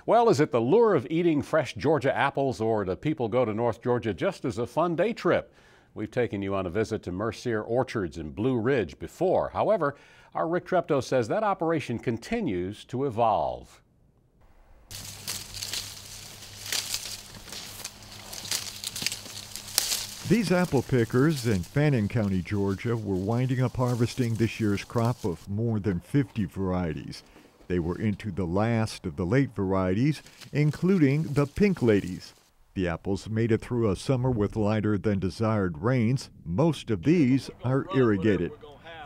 Well, is it the lure of eating fresh Georgia apples, or do people go to North Georgia just as a fun day trip? We've taken you on a visit to Mercier Orchards in Blue Ridge before. However, our Rick Treptow says that operation continues to evolve. These apple pickers in Fannin County, Georgia, were winding up harvesting this year's crop of more than 50 varieties. They were into the last of the late varieties, including the Pink Ladies. The apples made it through a summer with lighter than desired rains. Most of these are irrigated.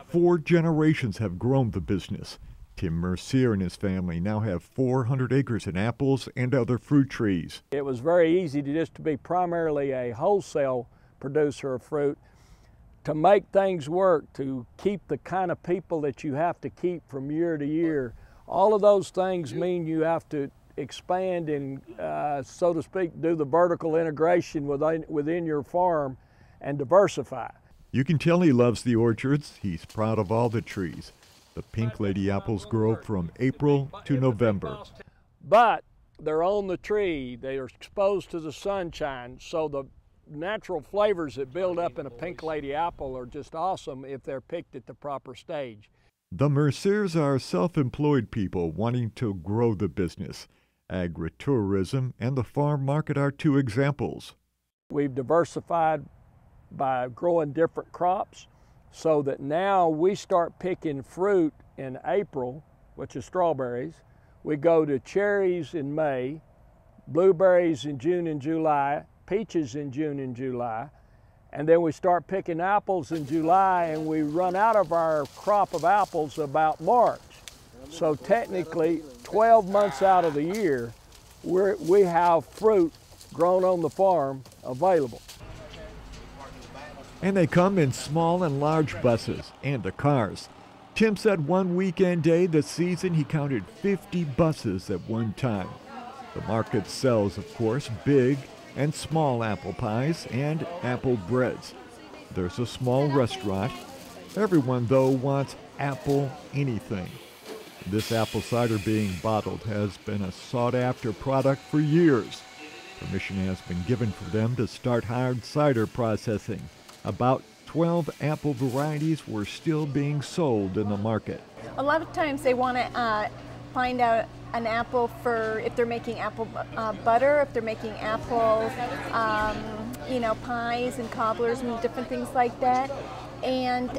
4 generations have grown the business. Tim Mercier and his family now have 400 acres in apples and other fruit trees. It was very easy to be primarily a wholesale producer of fruit, to make things work, to keep the kind of people that you have to keep from year to year. All of those things mean you have to expand and, so to speak, do the vertical integration within your farm and diversify. You can tell he loves the orchards. He's proud of all the trees. The Pink Lady apples grow from April to November. But they're on the tree. They are exposed to the sunshine, so the natural flavors that build up in a Pink Lady apple are just awesome if they're picked at the proper stage. The Merciers are self-employed people wanting to grow the business. Agritourism and the farm market are 2 examples. We've diversified by growing different crops so that now we start picking fruit in April, which is strawberries. We go to cherries in May, blueberries in June and July, peaches in June and July, and then we start picking apples in July, and we run out of our crop of apples about March. So technically, 12 months out of the year, we have fruit grown on the farm available. And they come in small and large buses and the cars. Tim said one weekend day this season he counted 50 buses at one time. The market sells, of course, big and small apple pies and apple breads. There's a small restaurant. Everyone, though, wants apple anything. This apple cider being bottled has been a sought-after product for years. Permission has been given for them to start hard cider processing. About 12 apple varieties were still being sold in the market. A lot of times they want to find out an apple for if they're making apple butter, if they're making apple, pies and cobblers and different things like that. And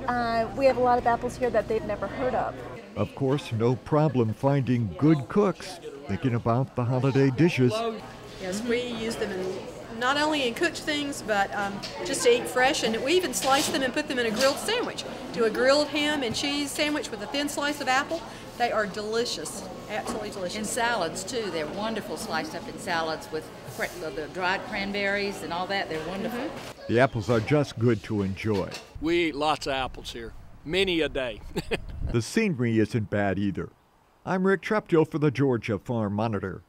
we have a lot of apples here that they've never heard of. Of course, no problem finding good cooks thinking about the holiday dishes. Yes, we use them not only in cooked things, but just to eat fresh, and we even slice them and put them in a grilled sandwich. Do a grilled ham and cheese sandwich with a thin slice of apple. They are delicious, absolutely delicious. In salads too, they're wonderful sliced up in salads with the dried cranberries and all that. They're wonderful. Mm-hmm. The apples are just good to enjoy. We eat lots of apples here, many a day. The scenery isn't bad either. I'm Rick Treptow for the Georgia Farm Monitor.